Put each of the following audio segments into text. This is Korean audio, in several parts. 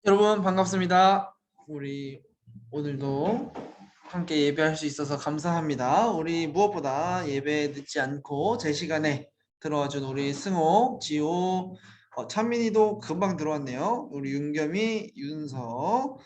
여러분 반갑습니다. 우리 오늘도 함께 예배할 수 있어서 감사합니다. 우리 무엇보다 예배 늦지 않고 제 시간에 들어와준 우리 승호, 지호, 찬민이도 금방 들어왔네요. 우리 윤겸이, 윤서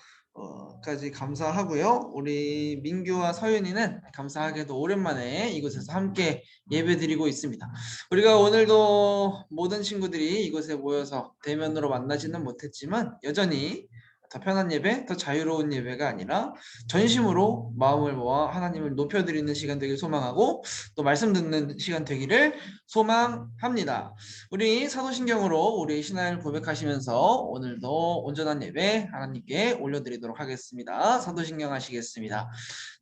까지 감사하고요. 우리 민규와 서윤이는 감사하게도 오랜만에 이곳에서 함께 예배드리고 있습니다. 우리가 오늘도 모든 친구들이 이곳에 모여서 대면으로 만나지는 못했지만 여전히 더 편한 예배, 더 자유로운 예배가 아니라 전심으로 마음을 모아 하나님을 높여드리는 시간 되길 소망하고 또 말씀 듣는 시간 되기를 소망합니다. 우리 사도신경으로 우리 신앙을 고백하시면서 오늘도 온전한 예배 하나님께 올려드리도록 하겠습니다. 사도신경 하시겠습니다.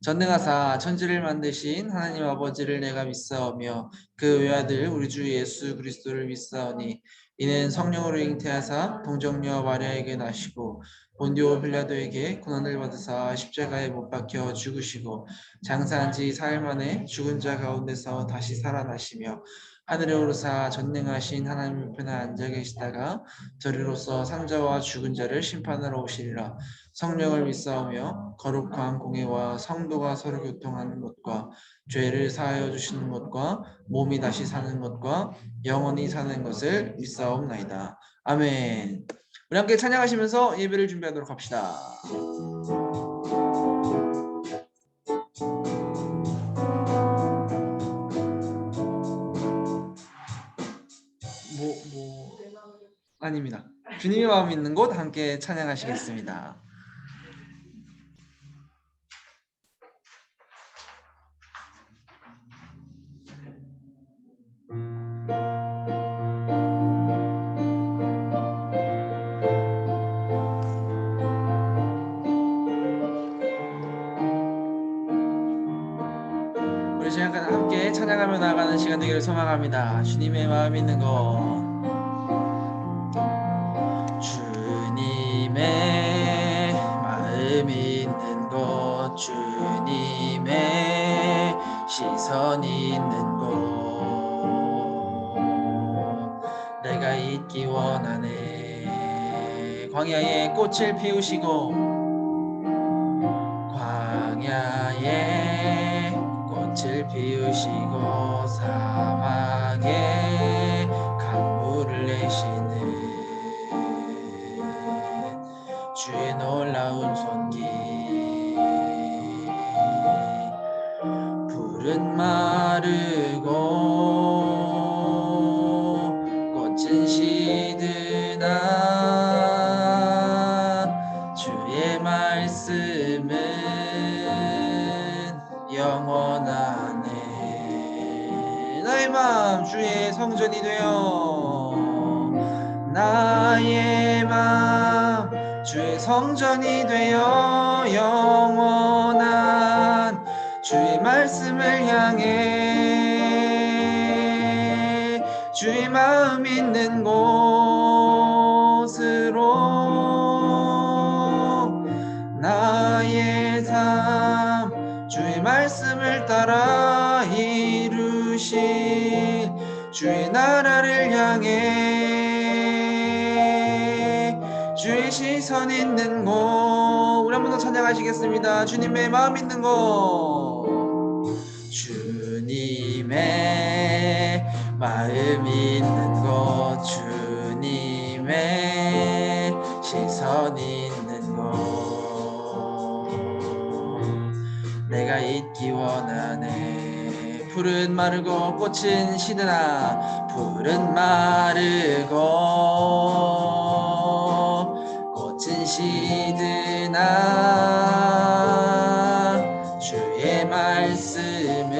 전능하사 천지를 만드신 하나님 아버지를 내가 믿사오며 그 외아들 우리 주 예수 그리스도를 믿사오니 이는 성령으로 잉태하사 동정녀 마리아에게 나시고 본디오 빌라도에게 고난을 받으사 십자가에 못 박혀 죽으시고 장사한 지 사흘 만에 죽은 자 가운데서 다시 살아나시며 하늘에 오르사 전능하신 하나님 우편에 앉아 계시다가 저리로서 산자와 죽은 자를 심판하러 오시리라. 성령을 믿사오며 거룩한 공예와 성도가 서로 교통하는 것과 죄를 사하여 주시는 것과 몸이 다시 사는 것과 영원히 사는 것을 믿사옵나이다. 아멘. 우리 함께 찬양하시면서 예배를 준비하도록 합시다. 아닙니다. 주님의 마음 있는 곳 함께 찬양하시겠습니다. 우리 시간 함께 찬양하며 나아가는 시간 되기를 소망합니다. 주님의 마음 있는 곳, 주님의 마음 있는 곳, 주님의 시선 있는 곳, 내가 있기 원하네. 광야에 꽃을 피우시고 광야에 꽃을 피우시고 사막에 강물을 내시는 주의 놀라운 손길, 풀은 마르고 꽃은 시드나 주의 말씀은 영원하네. 나의 마음 주의 성전이 되어, 나의 마음 주의 성전이 되어 영원한 주의 말씀을 향해 주의 마음 있는 곳으로 나의 삶 주의 말씀을 따라 이루실 주의 나라를 향해 주의 시선 있는 곳, 우리 한 번 더 찬양하시겠습니다. 주님의 마음 있는 곳, 주님의 마음 있는 곳, 주님의 시선 있는 곳, 내가 있기 원하네. 풀은 마르고 꽃은 시드나, 풀은 마르고 꽃은 시드나 주의 말씀은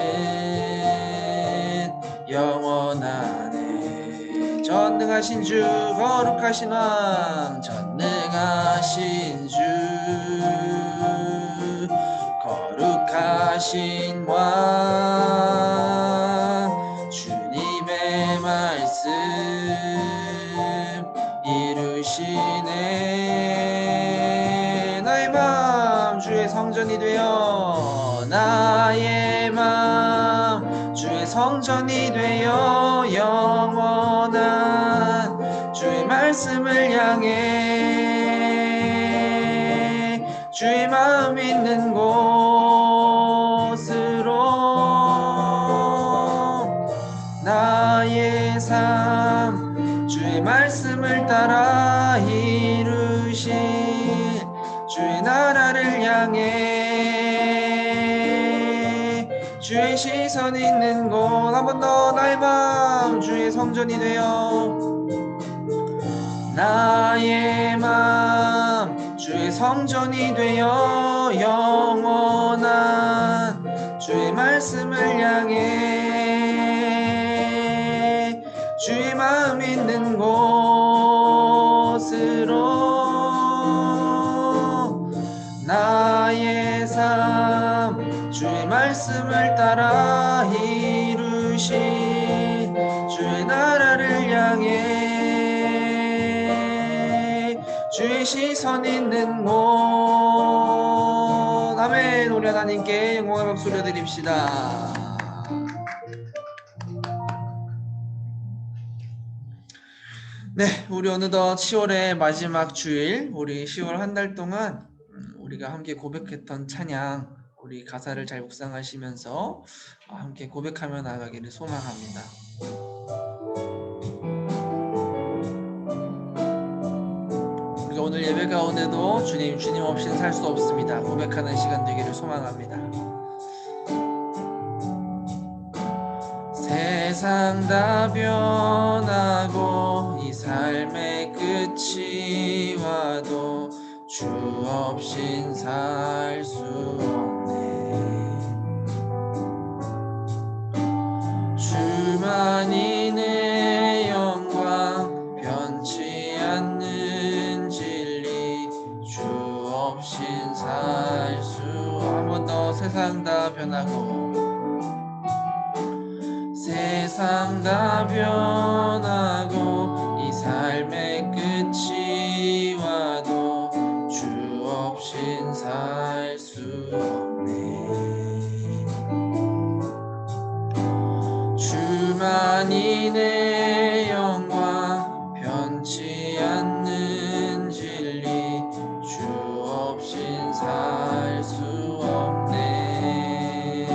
영원하네. 전능하신 주 거룩하신 왕, 전능하신 주 거룩하신 왕, 주님의 말씀 이루시네. 나의 마음 주의 주의 성전이 되어 나의 맘 주의 성전이 되어 영원한 주의 말씀을 향해 주의 마음 있는 곳으로 나의 삶 주의 말씀을 따라 이루실 주의 나라를 향해 주의 시선 있는 곳 한 번 더 나의 맘 주의 성전이 되어 나의 맘 주의 성전이 되어 영원한 주의 말씀을 향해 주의 마음 있는 곳으로 나의 삶 주의 말씀을 따라 이루신 주의 나라를 향해 주의 시선 있는 곳 아멘. 우리 하나님께 영광의 박수 올려드립시다. 네, 우리 어느덧 10월의 마지막 주일, 우리 10월 한 달 동안 우리가 함께 고백했던 찬양, 우리 가사를 잘 묵상하시면서 함께 고백하며 나가기를 소망합니다. 우리가 오늘 예배 가운데도 주님 없이는 살 수 없습니다. 고백하는 시간 되기를 소망합니다. 세상 다 변하고 이 삶의 끝이 와도 주 없인 살 수 없네. 주만이 내 영광 변치 않는 진리 주 없인 살 수 한 번 더 세상 다 변하고 세상 다 변하고 이 삶의 끝이 와도 주 없인 살 수 없네. 주만이 내 영광 변치 않는 진리 주 없인 살 수 없네.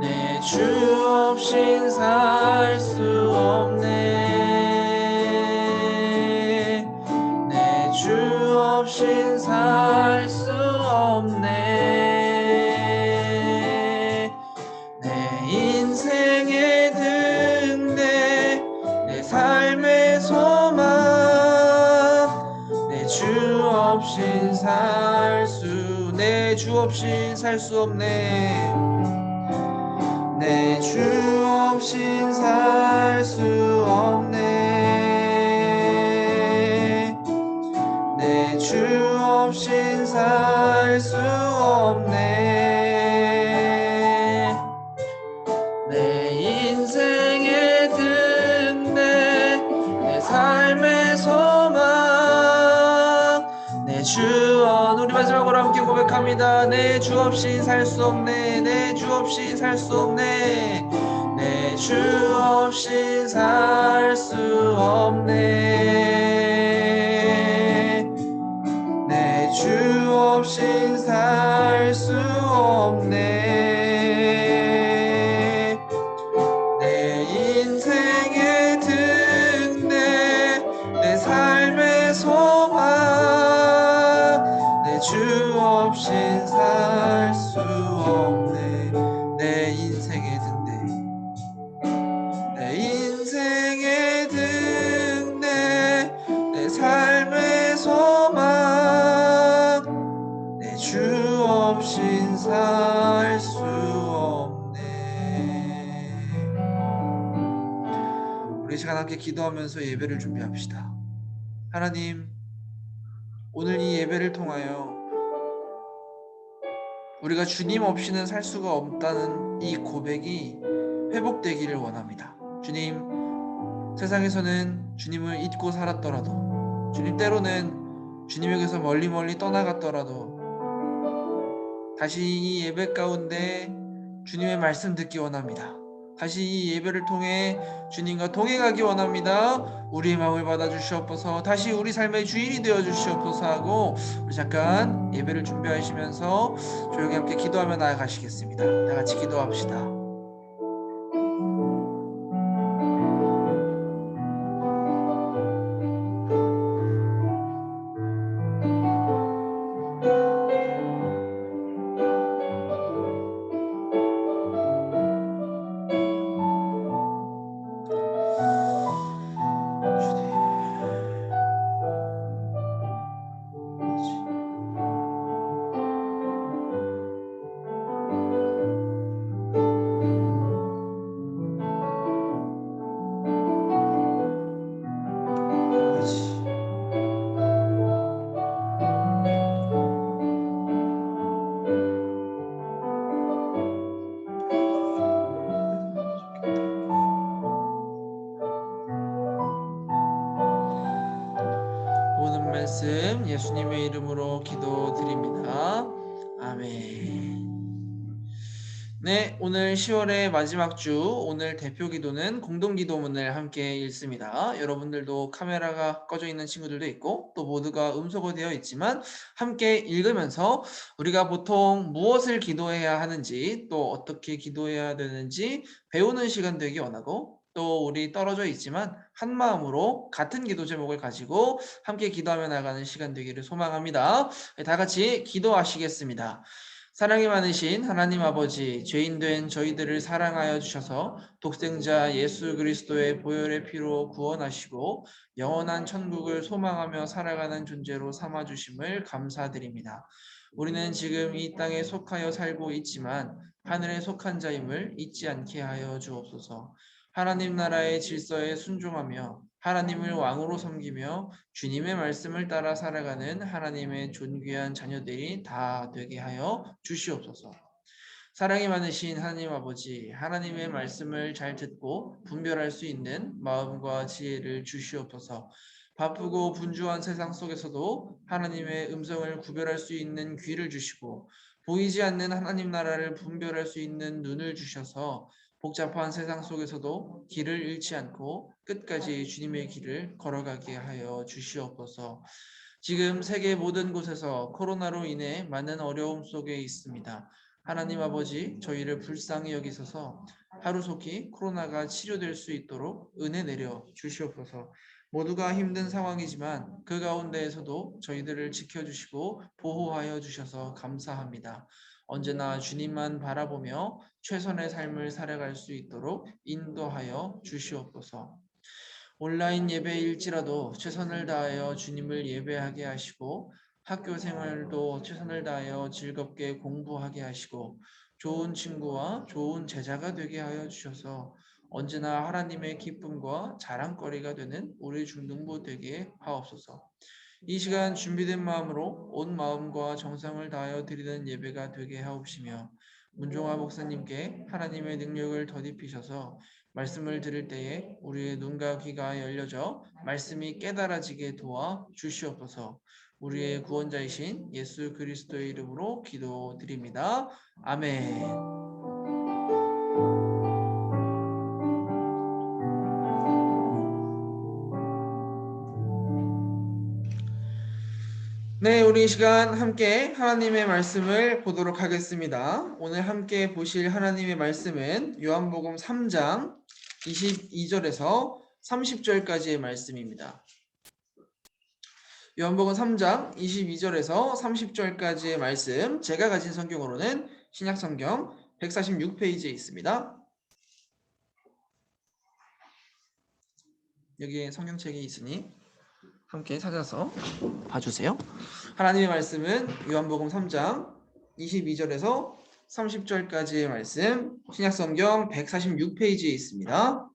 내 주 없인 살 수 없네. 내 주 없인 살 수 없네. 내 인생의 등대 내 삶의 소망 내 주 없인 살 수 내 주 없인 살 수 없네. 내 주 없인 살 수 없네. 내 주 없인 살 수 없네. 내 인생의 등대 내 삶의 소망 내 주 우리 마지막으로 함께 고백합니다. 내 주 없인 살 수 없네. 내 주 없인 살 수 없네. 내 주 없인 살 수 없네. 내 주 없인 살 수 없네. 내 인생의 등대 내 삶의 소망 내 주 없인 살 수 없네. 내 인생의 등대 내 인생의 등대 내 삶의 소망 내 주 없인 살 수 없네. 우리 시간 함께 기도하면서 예배를 준비합시다. 하나님, 오늘 이 예배를 통하여 우리가 주님 없이는 살 수가 없다는 이 고백이 회복되기를 원합니다. 주님, 세상에서는 주님을 잊고 살았더라도 주님 때로는 주님에게서 멀리 떠나갔더라도 다시 이 예배 가운데 주님의 말씀 듣기 원합니다. 다시 이 예배를 통해 주님과 동행하기 원합니다. 우리의 마음을 받아 주시옵소서. 다시 우리 삶의 주인이 되어 주시옵소서 하고 우리 잠깐 예배를 준비하시면서 조용히 함께 기도하며 나아가시겠습니다. 다 같이 기도합시다. 모든 말씀 예수님의 이름으로 기도드립니다. 아멘. 네, 오늘 10월의 마지막 주 오늘 대표 기도는 공동 기도문을 함께 읽습니다. 여러분들도 카메라가 꺼져 있는 친구들도 있고 또 모두가 음소거 되어 있지만 함께 읽으면서 우리가 보통 무엇을 기도해야 하는지 또 어떻게 기도해야 되는지 배우는 시간 되기 원하고 또 우리 떨어져 있지만 한 마음으로 같은 기도 제목을 가지고 함께 기도하며 나가는 시간 되기를 소망합니다. 다 같이 기도하시겠습니다. 사랑이 많으신 하나님 아버지, 죄인된 저희들을 사랑하여 주셔서 독생자 예수 그리스도의 보혈의 피로 구원하시고 영원한 천국을 소망하며 살아가는 존재로 삼아 주심을 감사드립니다. 우리는 지금 이 땅에 속하여 살고 있지만 하늘에 속한 자임을 잊지 않게 하여 주옵소서. 하나님 나라의 질서에 순종하며 하나님을 왕으로 섬기며 주님의 말씀을 따라 살아가는 하나님의 존귀한 자녀들이 다 되게 하여 주시옵소서. 사랑이 많으신 하나님 아버지, 하나님의 말씀을 잘 듣고 분별할 수 있는 마음과 지혜를 주시옵소서. 바쁘고 분주한 세상 속에서도 하나님의 음성을 구별할 수 있는 귀를 주시고 보이지 않는 하나님 나라를 분별할 수 있는 눈을 주셔서 복잡한 세상 속에서도 길을 잃지 않고 끝까지 주님의 길을 걸어가게 하여 주시옵소서. 지금 세계 모든 곳에서 코로나로 인해 많은 어려움 속에 있습니다. 하나님 아버지, 저희를 불쌍히 여기셔서 하루속히 코로나가 치료될 수 있도록 은혜 내려 주시옵소서. 모두가 힘든 상황이지만 그 가운데에서도 저희들을 지켜주시고 보호하여 주셔서 감사합니다. 언제나 주님만 바라보며 최선의 삶을 살아갈 수 있도록 인도하여 주시옵소서. 온라인 예배일지라도 최선을 다하여 주님을 예배하게 하시고 학교 생활도 최선을 다하여 즐겁게 공부하게 하시고 좋은 친구와 좋은 제자가 되게 하여 주셔서 언제나 하나님의 기쁨과 자랑거리가 되는 우리 중등부 되게 하옵소서. 이 시간 준비된 마음으로 온 마음과 정성을 다하여 드리는 예배가 되게 하옵시며 문종화 목사님께 하나님의 능력을 더딥히셔서 말씀을 들을 때에 우리의 눈과 귀가 열려져 말씀이 깨달아지게 도와 주시옵소서. 우리의 구원자이신 예수 그리스도의 이름으로 기도드립니다. 아멘. 네, 우리 이 시간 함께 하나님의 말씀을 보도록 하겠습니다. 오늘 함께 보실 하나님의 말씀은 요한복음 3장 22절에서 30절까지의 말씀입니다. 요한복음 3장 22절에서 30절까지의 말씀, 제가 가진 성경으로는 신약성경 146페이지에 있습니다. 여기에 성경책이 있으니 함께 찾아서 봐주세요. 하나님의 말씀은 요한복음 3장 22절에서 30절까지의 말씀, 신약성경 146페이지에 있습니다.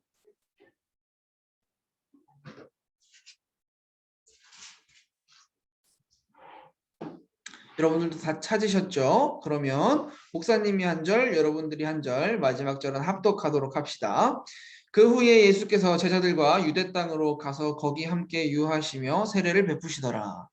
여러분들도 다 찾으셨죠? 그러면 목사님이 한 절, 여러분들이 한 절, 마지막 절은 합독하도록 합시다. 그 후에 예수께서 제자들과 유대 땅으로 가서 거기 함께 유하시며 세례를 베푸시더라.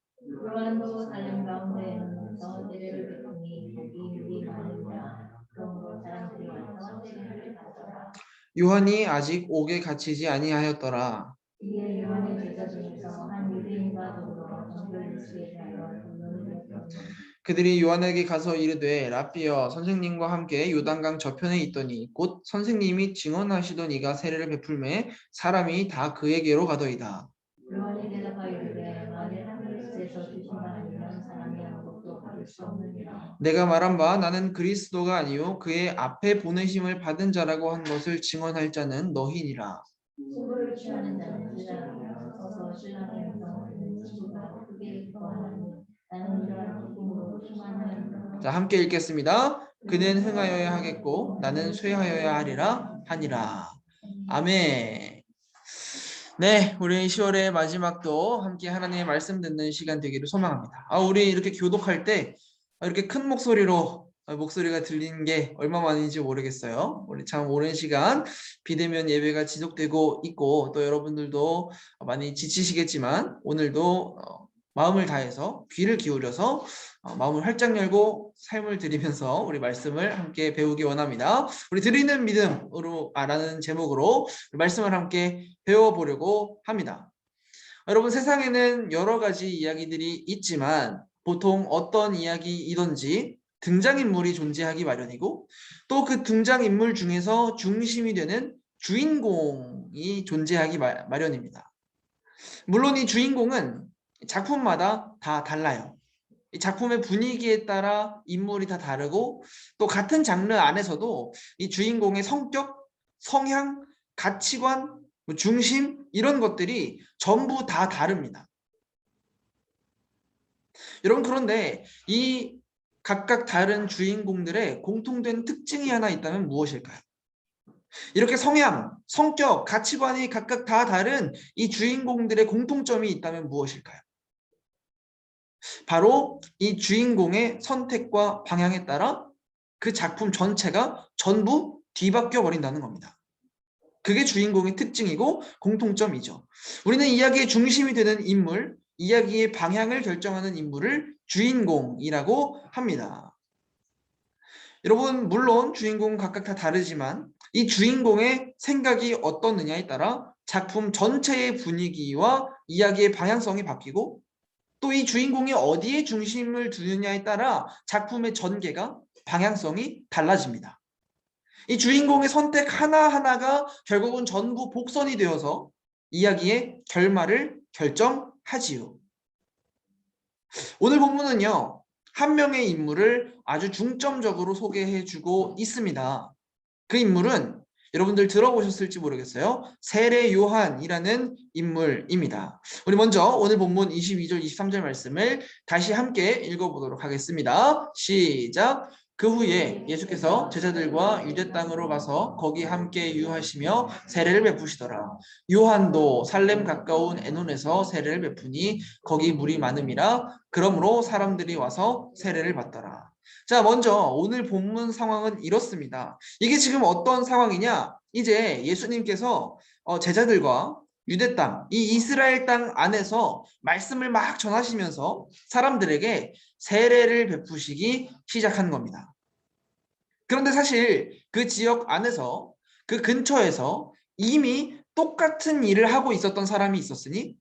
요한도 살렘 가운데에서 세례를 베푸니 거기 물이 많으니라. 그러므로 사람들이 와서 세례를 받더라. 요한이 아직 옥에 갇히지 아니하였더라. 이에 요한의 제자 중에서 한 유대인과 더불어 정결유수에 대하여 논의를 했더니 그들이 요한에게 가서 이르되 라삐여 선생님과 함께 요단강 저편에 있더니 곧 선생님이 증언하시던 이가 세례를 베풀매 사람이 다 그에게로 가더이다. 요한이 대답하여 이르되 만일 하늘에서 주신 바 아니면 사람이 아무것도 받을 수 없느니라. 내가 말한 바 나는 그리스도가 아니요 그의 앞에 보내심을 받은 자라고 한 것을 증언할 자는 너희니라. 신부를 취하는 자는 신랑이라. 어서 신랑의 음성을 듣는 친구가 크게 기뻐하나니 나는 그러한 기쁨으로 충만하리라. 자, 함께 읽겠습니다. 그는 흥하여야 하겠고 나는 쇠하여야 하리라 하니라. 아멘. 네, 우리 10월의 마지막도 함께 하나님의 말씀 듣는 시간 되기를 소망합니다. 우리 이렇게 교독할 때 이렇게 큰 목소리로 목소리가 들리는 게 얼마만인지 모르겠어요. 우리 참 오랜 시간 비대면 예배가 지속되고 있고 또 여러분들도 많이 지치시겠지만 오늘도 마음을 다해서 귀를 기울여서 마음을 활짝 열고 삶을 드리면서 우리 말씀을 함께 배우기 원합니다. 우리 드리는 믿음으로 라는 제목으로 말씀을 함께 배워보려고 합니다. 여러분, 세상에는 여러 가지 이야기들이 있지만 보통 어떤 이야기이든지 등장인물이 존재하기 마련이고 또 그 등장인물 중에서 중심이 되는 주인공이 존재하기 마련입니다. 물론 이 주인공은 작품마다 다 달라요. 이 작품의 분위기에 따라 인물이 다 다르고 또 같은 장르 안에서도 이 주인공의 성격, 성향, 가치관, 중심 이런 것들이 전부 다 다릅니다. 여러분, 그런데 이 각각 다른 주인공들의 공통된 특징이 하나 있다면 무엇일까요? 이렇게 성향, 성격, 가치관이 각각 다 다른 이 주인공들의 공통점이 있다면 무엇일까요? 바로 이 주인공의 선택과 방향에 따라 그 작품 전체가 전부 뒤바뀌어 버린다는 겁니다. 그게 주인공의 특징이고 공통점이죠. 우리는 이야기의 중심이 되는 인물, 이야기의 방향을 결정하는 인물을 주인공이라고 합니다. 여러분, 물론 주인공은 각각 다 다르지만 이 주인공의 생각이 어떻느냐에 따라 작품 전체의 분위기와 이야기의 방향성이 바뀌고 또 이 주인공이 어디에 중심을 두느냐에 따라 작품의 전개가 방향성이 달라집니다. 이 주인공의 선택 하나하나가 결국은 전부 복선이 되어서 이야기의 결말을 결정하지요. 오늘 본문은요, 한 명의 인물을 아주 중점적으로 소개해주고 있습니다. 그 인물은 여러분들 들어보셨을지 모르겠어요. 세례 요한이라는 인물입니다. 우리 먼저 오늘 본문 22절, 23절 말씀을 다시 함께 읽어보도록 하겠습니다. 시작! 그 후에 예수께서 제자들과 유대 땅으로 가서 거기 함께 유하시며 세례를 베푸시더라. 요한도 살렘 가까운 에논에서 세례를 베푸니 거기 물이 많음이라. 그러므로 사람들이 와서 세례를 받더라. 자, 먼저 오늘 본문 상황은 이렇습니다. 이게 지금 어떤 상황이냐? 이제 예수님께서 제자들과 유대 땅, 이 이스라엘 땅 안에서 말씀을 막 전하시면서 사람들에게 세례를 베푸시기 시작한 겁니다. 그런데 사실 그 지역 안에서 그 근처에서 이미 똑같은 일을 하고 있었던 사람이 있었으니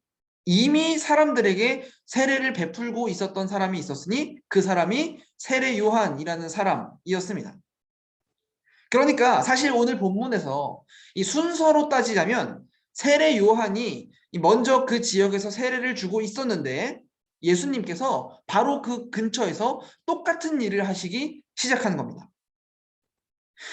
이미 사람들에게 세례를 베풀고 있었던 사람이 있었으니 그 사람이 세례 요한이라는 사람이었습니다. 그러니까 사실 오늘 본문에서 이 순서로 따지자면 세례 요한이 먼저 그 지역에서 세례를 주고 있었는데 예수님께서 바로 그 근처에서 똑같은 일을 하시기 시작한 겁니다.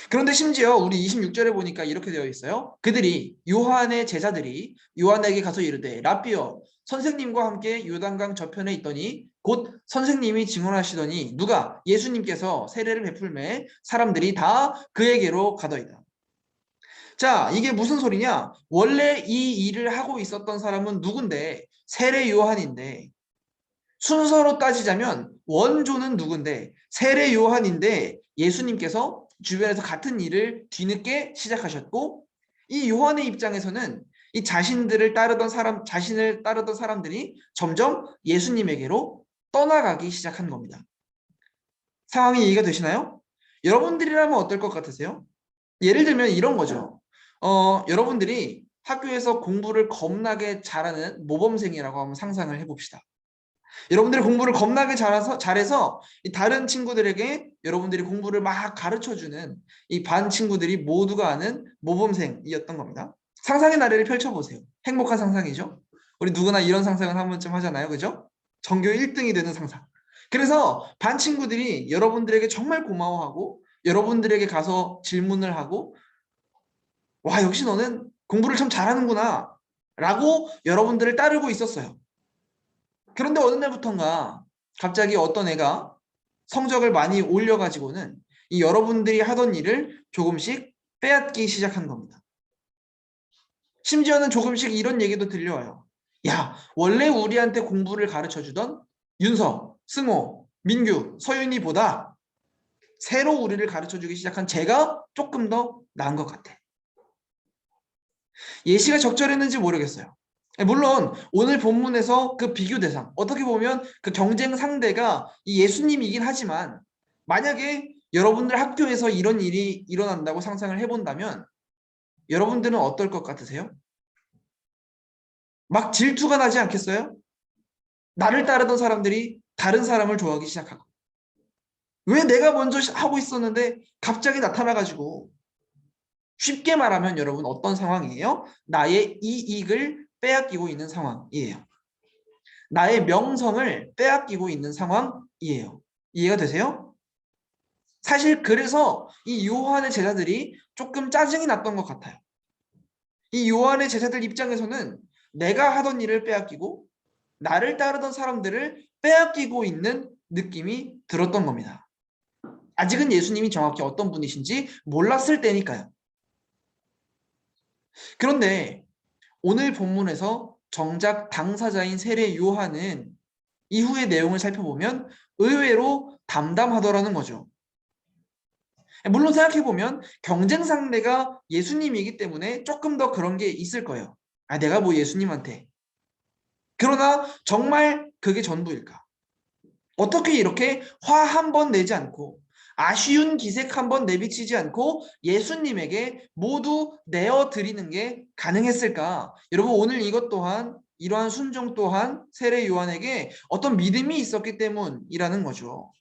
그런데 심지어 우리 26절에 보니까 이렇게 되어 있어요. 그들이 요한의 제자들이 요한에게 가서 이르되 라삐여 선생님과 함께 요단강 저편에 있더니 곧 선생님이 증언하시더니 누가 예수님께서 세례를 베풀매 사람들이 다 그에게로 가더이다. 자, 이게 무슨 소리냐? 원래 이 일을 하고 있었던 사람은 누군데? 세례 요한인데 순서로 따지자면 원조는 누군데? 세례 요한인데 예수님께서 주변에서 같은 일을 뒤늦게 시작하셨고 이 요한의 입장에서는 이 자신을 따르던 사람들이 점점 예수님에게로 떠나가기 시작한 겁니다. 상황이 이해가 되시나요? 여러분들이라면 어떨 것 같으세요? 예를 들면 이런 거죠. 여러분들이 학교에서 공부를 겁나게 잘하는 모범생이라고 한번 상상을 해봅시다. 여러분들이 공부를 겁나게 잘해서 이 다른 친구들에게 여러분들이 공부를 막 가르쳐주는 이 반 친구들이 모두가 아는 모범생이었던 겁니다. 상상의 나래를 펼쳐보세요. 행복한 상상이죠? 우리 누구나 이런 상상은 한 번쯤 하잖아요. 그죠? 전교 1등이 되는 상상. 그래서 반 친구들이 여러분들에게 정말 고마워하고 여러분들에게 가서 질문을 하고 와, 역시 너는 공부를 참 잘하는구나 라고 여러분들을 따르고 있었어요. 그런데 어느 날부턴가 갑자기 어떤 애가 성적을 많이 올려가지고는 이 여러분들이 하던 일을 조금씩 빼앗기 시작한 겁니다. 심지어는 조금씩 이런 얘기도 들려와요. 야, 원래 우리한테 공부를 가르쳐주던 윤서, 승호, 민규, 서윤이보다 새로 우리를 가르쳐주기 시작한 제가 조금 더 나은 것 같아. 예시가 적절했는지 모르겠어요. 물론 오늘 본문에서 그 비교 대상, 어떻게 보면 그 경쟁 상대가 이 예수님이긴 하지만 만약에 여러분들 학교에서 이런 일이 일어난다고 상상을 해본다면 여러분들은 어떨 것 같으세요? 막 질투가 나지 않겠어요? 나를 따르던 사람들이 다른 사람을 좋아하기 시작하고 왜 내가 먼저 하고 있었는데 갑자기 나타나가지고 쉽게 말하면 여러분 어떤 상황이에요? 나의 이익을 빼앗기고 있는 상황이에요. 나의 명성을 빼앗기고 있는 상황이에요. 이해가 되세요? 사실 그래서 이 요한의 제자들이 조금 짜증이 났던 것 같아요. 이 요한의 제자들 입장에서는 내가 하던 일을 빼앗기고 나를 따르던 사람들을 빼앗기고 있는 느낌이 들었던 겁니다. 아직은 예수님이 정확히 어떤 분이신지 몰랐을 때니까요. 그런데 오늘 본문에서 정작 당사자인 세례 요한은 이후의 내용을 살펴보면 의외로 담담하더라는 거죠. 물론 생각해보면 경쟁 상대가 예수님이기 때문에 조금 더 그런 게 있을 거예요. 아, 내가 뭐 예수님한테. 그러나 정말 그게 전부일까? 어떻게 이렇게 화 한 번 내지 않고 아쉬운 기색 한 번 내비치지 않고 예수님에게 모두 내어드리는 게 가능했을까? 여러분 오늘 이것 또한 이러한 순종 또한 세례 요한에게 어떤 믿음이 있었기 때문이라는 거죠.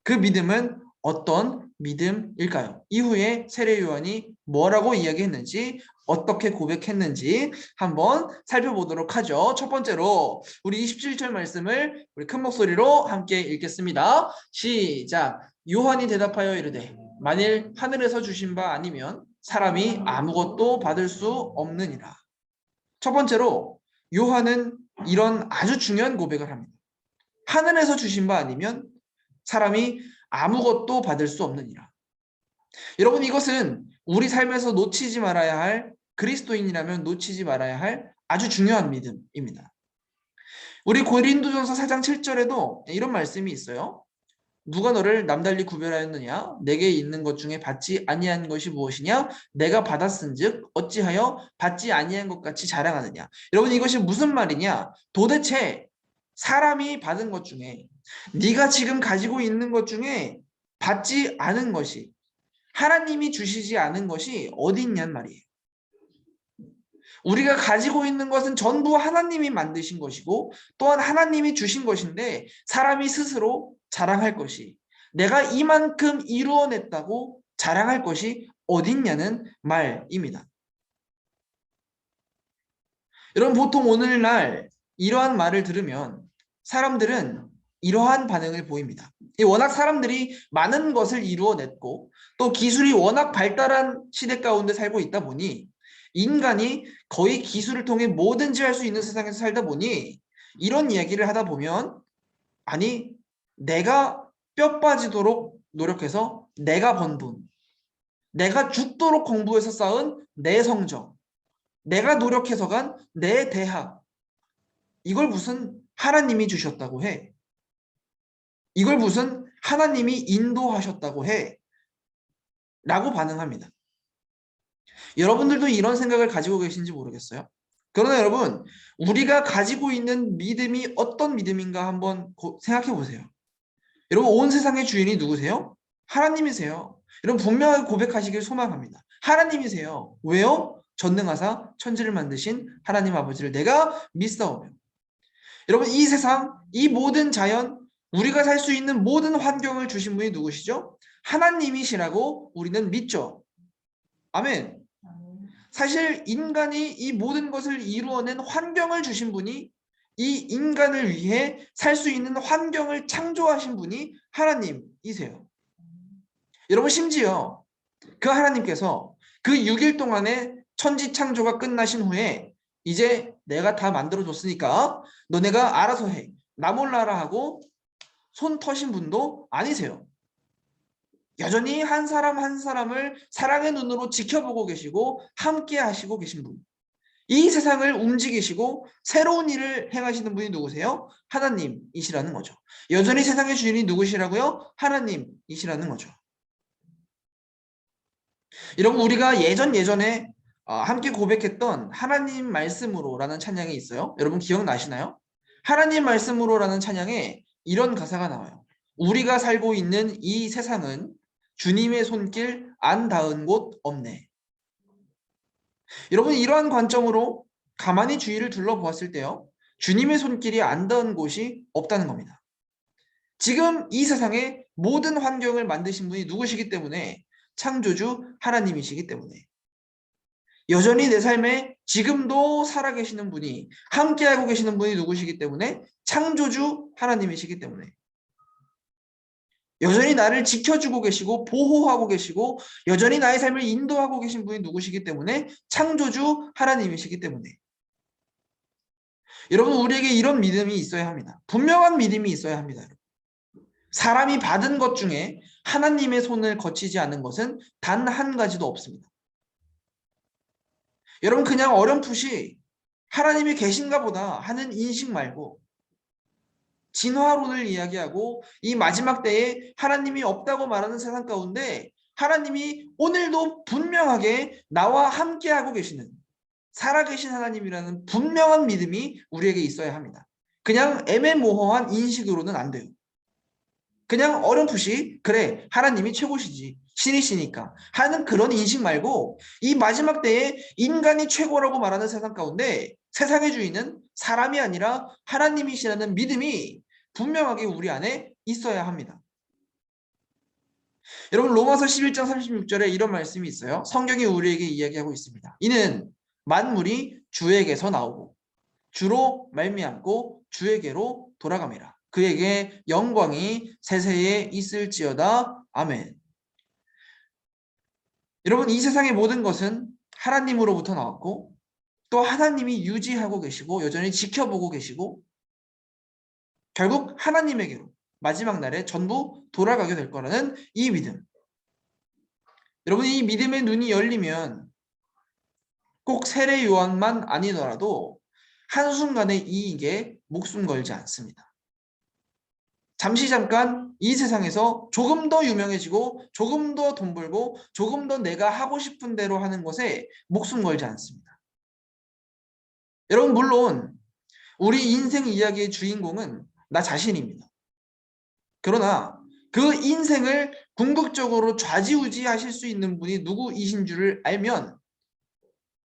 그 믿음은 어떤 믿음일까요? 이후에 세례 요한이 뭐라고 이야기했는지 어떻게 고백했는지 한번 살펴보도록 하죠. 첫 번째로 우리 27절 말씀을 우리 큰 목소리로 함께 읽겠습니다. 시작. 요한이 대답하여 이르되 만일 하늘에서 주신 바 아니면 사람이 아무것도 받을 수 없느니라. 첫 번째로 요한은 이런 아주 중요한 고백을 합니다. 하늘에서 주신 바 아니면 사람이 아무것도 받을 수 없느니라. 여러분 이것은 우리 삶에서 놓치지 말아야 할 그리스도인이라면 놓치지 말아야 할 아주 중요한 믿음입니다. 우리 고린도전서 4장 7절에도 이런 말씀이 있어요. 누가 너를 남달리 구별하였느냐? 내게 있는 것 중에 받지 아니한 것이 무엇이냐? 내가 받았은즉 어찌하여 받지 아니한 것 같이 자랑하느냐? 여러분 이것이 무슨 말이냐? 도대체 사람이 받은 것 중에 네가 지금 가지고 있는 것 중에 받지 않은 것이 하나님이 주시지 않은 것이 어디 있냔 말이에요. 우리가 가지고 있는 것은 전부 하나님이 만드신 것이고 또한 하나님이 주신 것인데 사람이 스스로 자랑할 것이 내가 이만큼 이루어냈다고 자랑할 것이 어딨냐는 말입니다. 여러분 보통 오늘날 이러한 말을 들으면 사람들은 이러한 반응을 보입니다. 워낙 사람들이 많은 것을 이루어냈고 또 기술이 워낙 발달한 시대 가운데 살고 있다 보니 인간이 거의 기술을 통해 뭐든지 할 수 있는 세상에서 살다 보니 이런 이야기를 하다 보면 아니 내가 뼈 빠지도록 노력해서 내가 번 돈, 내가 죽도록 공부해서 쌓은 내 성적, 내가 노력해서 간 내 대학 이걸 무슨 하나님이 주셨다고 해. 이걸 무슨 하나님이 인도하셨다고 해. 라고 반응합니다. 여러분들도 이런 생각을 가지고 계신지 모르겠어요. 그러나 여러분, 우리가 가지고 있는 믿음이 어떤 믿음인가 한번 생각해 보세요. 여러분, 온 세상의 주인이 누구세요? 하나님이세요. 여러분, 분명하게 고백하시길 소망합니다. 하나님이세요. 왜요? 전능하사 천지를 만드신 하나님 아버지를 내가 믿사오며. 여러분, 이 세상, 이 모든 자연, 우리가 살 수 있는 모든 환경을 주신 분이 누구시죠? 하나님이시라고 우리는 믿죠. 아멘. 사실 인간이 이 모든 것을 이루어낸 환경을 주신 분이, 이 인간을 위해 살 수 있는 환경을 창조하신 분이 하나님이세요. 여러분, 심지어 그 하나님께서 그 6일 동안의 천지 창조가 끝나신 후에 이제 내가 다 만들어줬으니까 너네가 알아서 해, 나 몰라라 하고 손 터신 분도 아니세요. 여전히 한 사람 한 사람을 사랑의 눈으로 지켜보고 계시고 함께 하시고 계신 분. 이 세상을 움직이시고 새로운 일을 행하시는 분이 누구세요? 하나님이시라는 거죠. 여전히 세상의 주인이 누구시라고요? 하나님이시라는 거죠. 여러분, 우리가 예전에 함께 고백했던 하나님 말씀으로라는 찬양이 있어요. 여러분 기억나시나요? 하나님 말씀으로라는 찬양에 이런 가사가 나와요. 우리가 살고 있는 이 세상은 주님의 손길 안 닿은 곳 없네. 여러분, 이러한 관점으로 가만히 주위를 둘러보았을 때요, 주님의 손길이 안 닿은 곳이 없다는 겁니다. 지금 이 세상의 모든 환경을 만드신 분이 누구시기 때문에? 창조주 하나님이시기 때문에. 여전히 내 삶에 지금도 살아계시는 분이, 함께하고 계시는 분이 누구시기 때문에? 창조주 하나님이시기 때문에. 여전히 나를 지켜주고 계시고 보호하고 계시고 여전히 나의 삶을 인도하고 계신 분이 누구시기 때문에? 창조주 하나님이시기 때문에. 여러분, 우리에게 이런 믿음이 있어야 합니다. 분명한 믿음이 있어야 합니다. 사람이 받은 것 중에 하나님의 손을 거치지 않는 것은 단 한 가지도 없습니다. 여러분, 그냥 어렴풋이 하나님이 계신가 보다 하는 인식 말고 진화론을 이야기하고 이 마지막 때에 하나님이 없다고 말하는 세상 가운데 하나님이 오늘도 분명하게 나와 함께하고 계시는 살아계신 하나님이라는 분명한 믿음이 우리에게 있어야 합니다. 그냥 애매모호한 인식으로는 안 돼요. 그냥 어렴풋이 그래 하나님이 최고시지 신이시니까 하는 그런 인식 말고 이 마지막 때에 인간이 최고라고 말하는 세상 가운데 세상의 주인은 사람이 아니라 하나님이시라는 믿음이 분명하게 우리 안에 있어야 합니다. 여러분, 로마서 11장 36절에 이런 말씀이 있어요. 성경이 우리에게 이야기하고 있습니다. 이는 만물이 주에게서 나오고 주로 말미암고 주에게로 돌아가매라. 그에게 영광이 세세에 있을지어다. 아멘. 여러분, 이 세상의 모든 것은 하나님으로부터 나왔고 또 하나님이 유지하고 계시고 여전히 지켜보고 계시고 결국 하나님에게로 마지막 날에 전부 돌아가게 될 거라는 이 믿음. 여러분, 이 믿음의 눈이 열리면 꼭 세례 요한만 아니더라도 한순간의 이익에 목숨 걸지 않습니다. 잠시 잠깐 이 세상에서 조금 더 유명해지고 조금 더 돈 벌고 조금 더 내가 하고 싶은 대로 하는 것에 목숨 걸지 않습니다. 여러분, 물론 우리 인생 이야기의 주인공은 나 자신입니다. 그러나 그 인생을 궁극적으로 좌지우지하실 수 있는 분이 누구이신 줄을 알면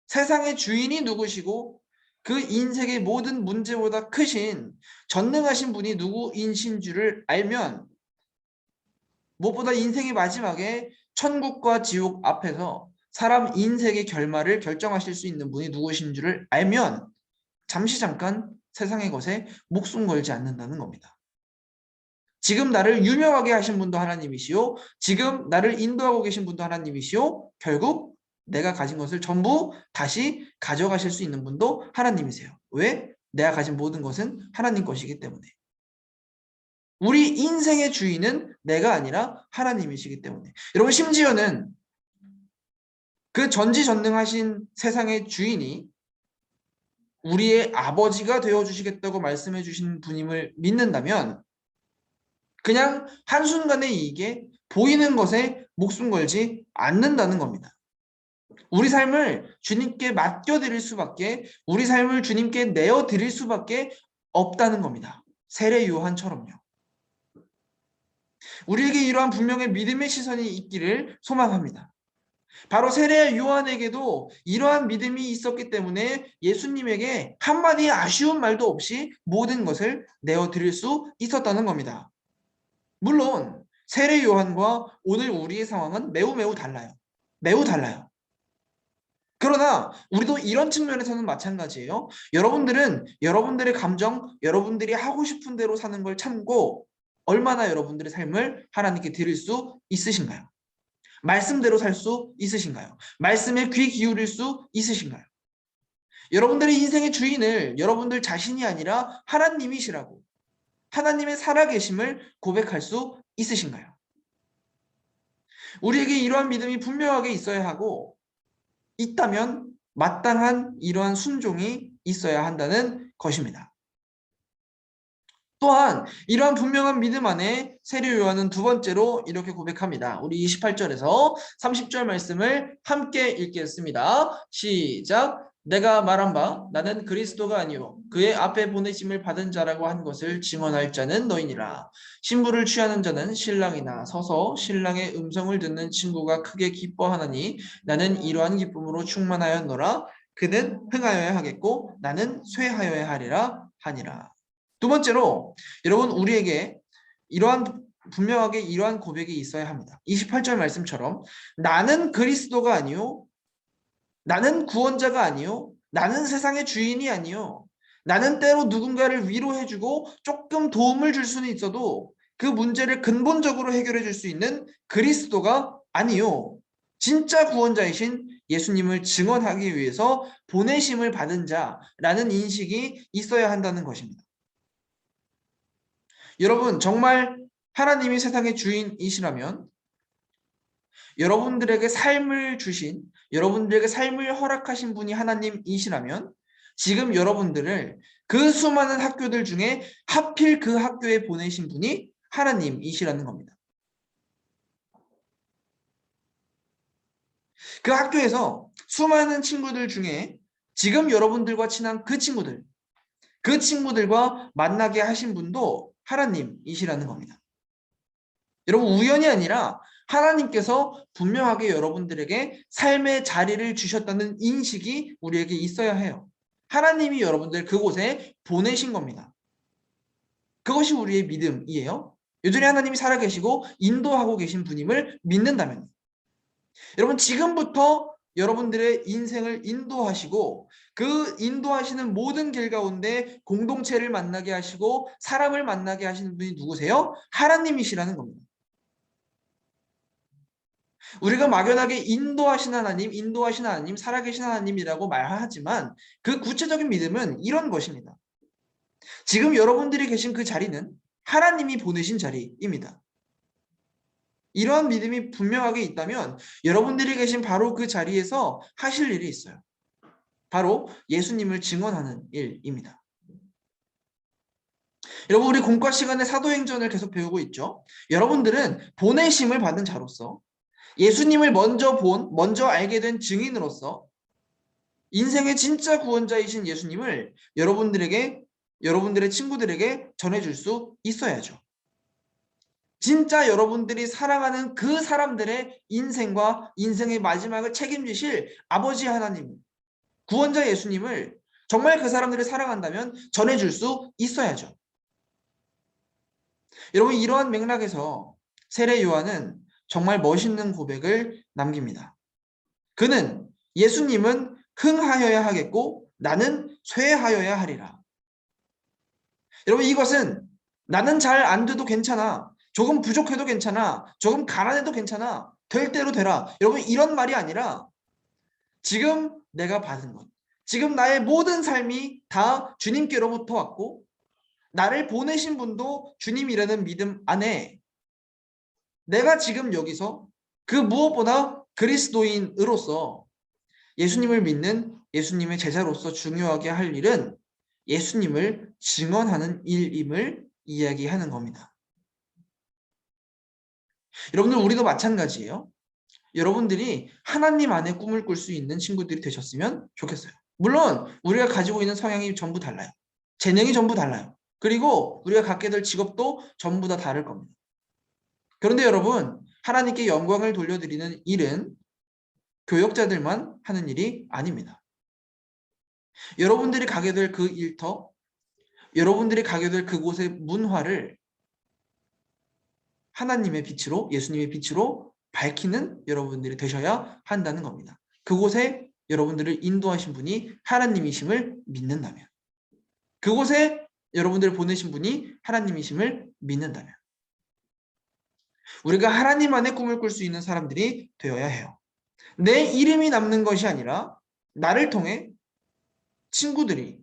세상의 주인이 누구시고 그 인생의 모든 문제보다 크신 전능하신 분이 누구이신 줄을 알면 무엇보다 인생의 마지막에 천국과 지옥 앞에서 사람 인생의 결말을 결정하실 수 있는 분이 누구신 줄을 알면 잠시 잠깐 세상의 것에 목숨 걸지 않는다는 겁니다. 지금 나를 유명하게 하신 분도 하나님이시오. 지금 나를 인도하고 계신 분도 하나님이시오. 결국 내가 가진 것을 전부 다시 가져가실 수 있는 분도 하나님이세요. 왜? 내가 가진 모든 것은 하나님 것이기 때문에. 우리 인생의 주인은 내가 아니라 하나님이시기 때문에. 여러분, 심지어는 그 전지전능하신 세상의 주인이 우리의 아버지가 되어주시겠다고 말씀해 주신 분임을 믿는다면 그냥 한순간의 이익에 보이는 것에 목숨 걸지 않는다는 겁니다. 우리 삶을 주님께 맡겨드릴 수밖에, 우리 삶을 주님께 내어드릴 수밖에 없다는 겁니다. 세례 요한처럼요. 우리에게 이러한 분명한 믿음의 시선이 있기를 소망합니다. 바로 세례 요한에게도 이러한 믿음이 있었기 때문에 예수님에게 한마디 아쉬운 말도 없이 모든 것을 내어드릴 수 있었다는 겁니다. 물론 세례 요한과 오늘 우리의 상황은 매우 달라요. 매우 달라요. 그러나 우리도 이런 측면에서는 마찬가지예요. 여러분들은 여러분들의 감정, 여러분들이 하고 싶은 대로 사는 걸 참고 얼마나 여러분들의 삶을 하나님께 드릴 수 있으신가요? 말씀대로 살 수 있으신가요? 말씀에 귀 기울일 수 있으신가요? 여러분들의 인생의 주인을 여러분들 자신이 아니라 하나님이시라고, 하나님의 살아계심을 고백할 수 있으신가요? 우리에게 이러한 믿음이 분명하게 있어야 하고, 있다면 마땅한 이러한 순종이 있어야 한다는 것입니다. 또한 이러한 분명한 믿음 안에 세례 요한은 두 번째로 이렇게 고백합니다. 우리 28절에서 30절 말씀을 함께 읽겠습니다. 시작. 내가 말한 바 나는 그리스도가 아니요 그의 앞에 보내심을 받은 자라고 한 것을 증언할 자는 너희니라. 신부를 취하는 자는 신랑이나 서서 신랑의 음성을 듣는 친구가 크게 기뻐하나니 나는 이러한 기쁨으로 충만하였노라. 그는 흥하여야 하겠고 나는 쇠하여야 하리라 하니라. 두 번째로 여러분 우리에게 분명하게 이러한 고백이 있어야 합니다. 28절 말씀처럼 나는 그리스도가 아니요 나는 구원자가 아니요 나는 세상의 주인이 아니요 나는 때로 누군가를 위로해주고 조금 도움을 줄 수는 있어도 그 문제를 근본적으로 해결해 줄 수 있는 그리스도가 아니요 진짜 구원자이신 예수님을 증언하기 위해서 보내심을 받은 자라는 인식이 있어야 한다는 것입니다. 여러분 정말 하나님이 세상의 주인이시라면 여러분들에게 삶을 주신, 여러분들에게 삶을 허락하신 분이 하나님이시라면 지금 여러분들을 그 수많은 학교들 중에 하필 그 학교에 보내신 분이 하나님이시라는 겁니다. 그 학교에서 수많은 친구들 중에 지금 여러분들과 친한 그 친구들과 만나게 하신 분도 하나님이시라는 겁니다. 여러분 우연이 아니라 하나님께서 분명하게 여러분들에게 삶의 자리를 주셨다는 인식이 우리에게 있어야 해요. 하나님이 여러분들 그곳에 보내신 겁니다. 그것이 우리의 믿음이에요. 여전히 하나님이 살아계시고 인도하고 계신 분임을 믿는다면 여러분 지금부터 여러분들의 인생을 인도하시고 그 인도하시는 모든 길 가운데 공동체를 만나게 하시고 사람을 만나게 하시는 분이 누구세요? 하나님이시라는 겁니다. 우리가 막연하게 인도하신 하나님, 살아계신 하나님이라고 말하지만 그 구체적인 믿음은 이런 것입니다. 지금 여러분들이 계신 그 자리는 하나님이 보내신 자리입니다. 이러한 믿음이 분명하게 있다면 여러분들이 계신 바로 그 자리에서 하실 일이 있어요. 바로 예수님을 증언하는 일입니다. 여러분 우리 공과 시간에 사도행전을 계속 배우고 있죠. 여러분들은 보내심을 받은 자로서 예수님을 먼저 알게 된 증인으로서 인생의 진짜 구원자이신 예수님을 여러분들의 친구들에게 전해줄 수 있어야죠. 진짜 여러분들이 사랑하는 그 사람들의 인생과 인생의 마지막을 책임지실 아버지 하나님, 구원자 예수님을 정말 그 사람들이 사랑한다면 전해줄 수 있어야죠. 여러분 이러한 맥락에서 세례 요한은 정말 멋있는 고백을 남깁니다. 그는 예수님은 흥하여야 하겠고 나는 쇠하여야 하리라. 여러분 이것은 나는 잘 안 돼도 괜찮아. 조금 부족해도 괜찮아. 조금 가난해도 괜찮아. 될 대로 되라. 여러분 이런 말이 아니라 지금 내가 받은 것. 지금 나의 모든 삶이 다 주님께로부터 왔고 나를 보내신 분도 주님이라는 믿음 안에 내가 지금 여기서 그 무엇보다 그리스도인으로서 예수님을 믿는 예수님의 제자로서 중요하게 할 일은 예수님을 증언하는 일임을 이야기하는 겁니다. 여러분들 우리도 마찬가지예요. 여러분들이 하나님 안에 꿈을 꿀 수 있는 친구들이 되셨으면 좋겠어요. 물론 우리가 가지고 있는 성향이 전부 달라요. 재능이 전부 달라요. 그리고 우리가 갖게 될 직업도 전부 다 다를 겁니다. 그런데 여러분, 하나님께 영광을 돌려드리는 일은 교역자들만 하는 일이 아닙니다. 여러분들이 가게 될 그 일터, 여러분들이 가게 될 그곳의 문화를 하나님의 빛으로, 예수님의 빛으로 밝히는 여러분들이 되셔야 한다는 겁니다. 그곳에 여러분들을 인도하신 분이 하나님이심을 믿는다면, 그곳에 여러분들을 보내신 분이 하나님이심을 믿는다면, 우리가 하나님 안에 꿈을 꿀 수 있는 사람들이 되어야 해요. 내 이름이 남는 것이 아니라 나를 통해 친구들이,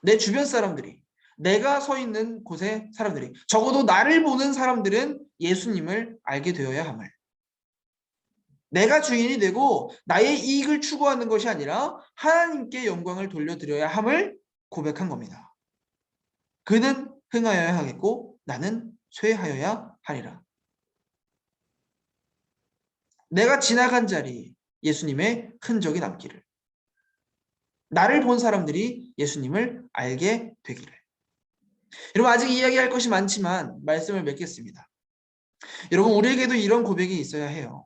내 주변 사람들이, 내가 서 있는 곳의 사람들이, 적어도 나를 보는 사람들은 예수님을 알게 되어야 함을, 내가 주인이 되고 나의 이익을 추구하는 것이 아니라 하나님께 영광을 돌려드려야 함을 고백한 겁니다. 그는 흥하여야 하겠고 나는 쇠하여야 하리라. 내가 지나간 자리 예수님의 흔적이 남기를, 나를 본 사람들이 예수님을 알게 되기를. 여러분, 아직 이야기할 것이 많지만 말씀을 맺겠습니다. 여러분, 우리에게도 이런 고백이 있어야 해요.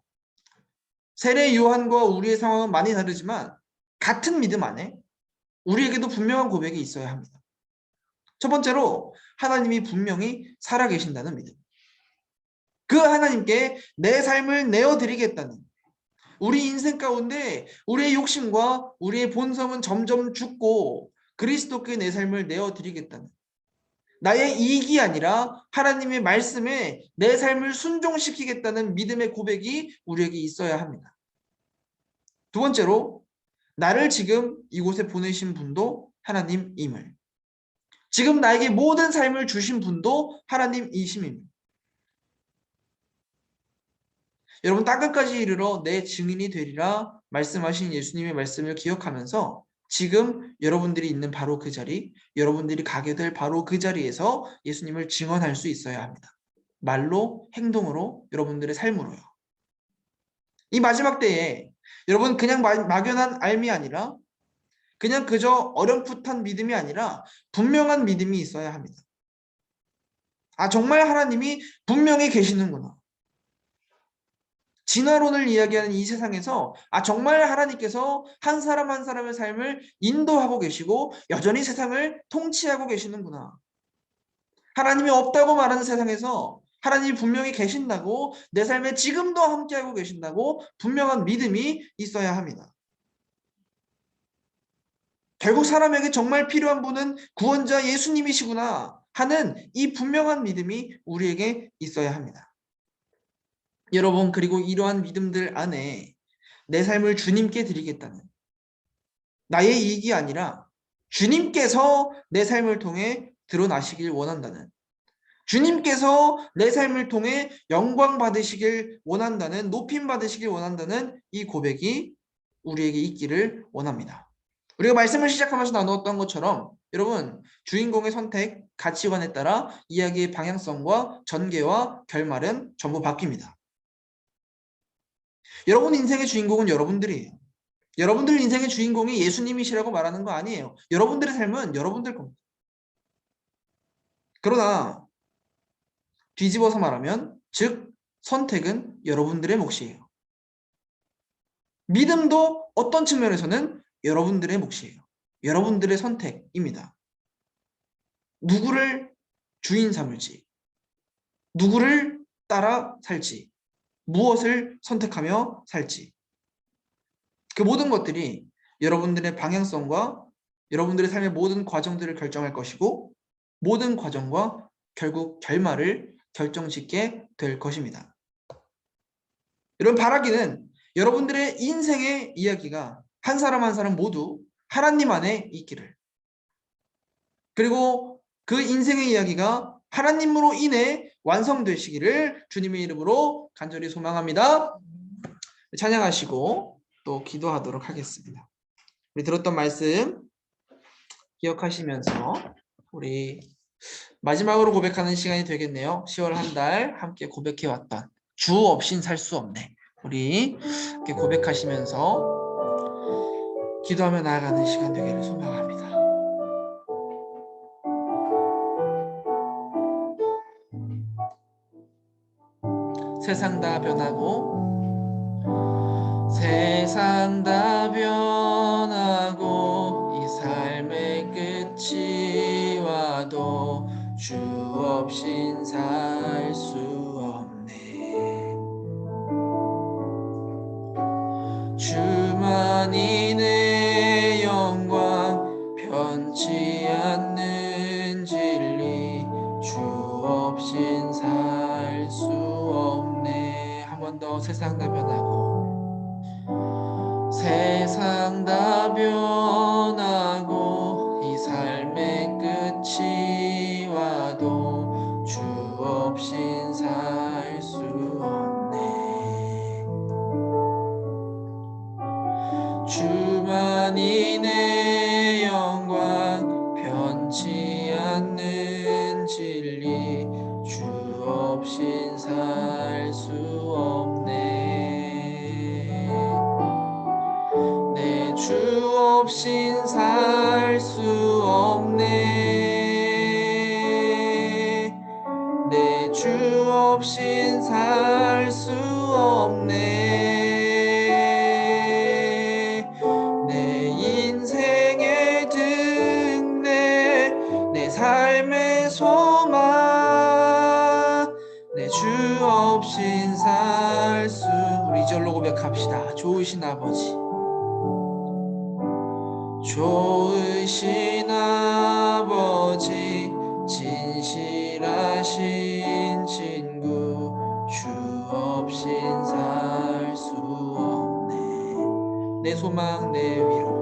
세례 요한과 우리의 상황은 많이 다르지만 같은 믿음 안에 우리에게도 분명한 고백이 있어야 합니다. 첫 번째로, 하나님이 분명히 살아계신다는 믿음. 그 하나님께 내 삶을 내어드리겠다는, 우리 인생 가운데 우리의 욕심과 우리의 본성은 점점 죽고 그리스도께 내 삶을 내어드리겠다는, 나의 이익이 아니라 하나님의 말씀에 내 삶을 순종시키겠다는 믿음의 고백이 우리에게 있어야 합니다. 두 번째로, 나를 지금 이곳에 보내신 분도 하나님임을, 지금 나에게 모든 삶을 주신 분도 하나님이심입니다. 여러분, 땅끝까지 이르러 내 증인이 되리라 말씀하신 예수님의 말씀을 기억하면서 지금 여러분들이 있는 바로 그 자리, 여러분들이 가게 될 바로 그 자리에서 예수님을 증언할 수 있어야 합니다. 말로, 행동으로, 여러분들의 삶으로요. 이 마지막 때에 여러분, 그냥 막연한 알미 아니라, 그냥 그저 어렴풋한 믿음이 아니라 분명한 믿음이 있어야 합니다. 아, 정말 하나님이 분명히 계시는구나. 진화론을 이야기하는 이 세상에서 정말 하나님께서 한 사람 한 사람의 삶을 인도하고 계시고 여전히 세상을 통치하고 계시는구나. 하나님이 없다고 말하는 세상에서 하나님이 분명히 계신다고, 내 삶에 지금도 함께하고 계신다고 분명한 믿음이 있어야 합니다. 결국 사람에게 정말 필요한 분은 구원자 예수님이시구나 하는 이 분명한 믿음이 우리에게 있어야 합니다. 여러분, 그리고 이러한 믿음들 안에 내 삶을 주님께 드리겠다는, 나의 이익이 아니라 주님께서 내 삶을 통해 드러나시길 원한다는, 주님께서 내 삶을 통해 영광 받으시길 원한다는, 높임 받으시길 원한다는 이 고백이 우리에게 있기를 원합니다. 우리가 말씀을 시작하면서 나누었던 것처럼 여러분, 주인공의 선택, 가치관에 따라 이야기의 방향성과 전개와 결말은 전부 바뀝니다. 여러분 인생의 주인공은 여러분들이에요. 여러분들 인생의 주인공이 예수님이시라고 말하는 거 아니에요. 여러분들의 삶은 여러분들 겁니다. 그러나 뒤집어서 말하면, 즉 선택은 여러분들의 몫이에요. 믿음도 어떤 측면에서는 여러분들의 몫이에요. 여러분들의 선택입니다. 누구를 주인 삼을지, 누구를 따라 살지, 무엇을 선택하며 살지, 그 모든 것들이 여러분들의 방향성과 여러분들의 삶의 모든 과정들을 결정할 것이고, 모든 과정과 결국 결말을 결정짓게 될 것입니다. 여러분, 바라기는 여러분들의 인생의 이야기가 한 사람 한 사람 모두 하나님 안에 있기를, 그리고 그 인생의 이야기가 하나님으로 인해 완성되시기를 주님의 이름으로 간절히 소망합니다. 찬양하시고 또 기도하도록 하겠습니다. 우리 들었던 말씀 기억하시면서 우리 마지막으로 고백하는 시간이 되겠네요. 10월 한 달 함께 고백해왔던 주 없인 살 수 없네. 우리 이렇게 고백하시면서 기도하며 나아가는 시간 되기를 소망합니다. 세상 다 변하고 세상 다 변하고 이 삶의 끝이 와도 주 없인 살 수 없네. 주만이 내 영광 변치 않는 진리 주 없인 살 수 없네. 한 번 더. 세상 다 변하고 세상 다 변하고 이 삶의 끝이 와도 주 없인 살 수 없네. 주만이 내 영광 변치 않는 진리 주 없인 살 수 없네. 내 주 없인 살 수 없네. 내 주 없인 살 수 없네. 내 인생의 등대 내 삶의 소망 내 주 없인 살 수. 우리 2절로 고백합시다. 좋으신 아버지, 좋으신 아버지, 진실하신 친구, 주 없인 살 수 없네. 내 소망 내 위로,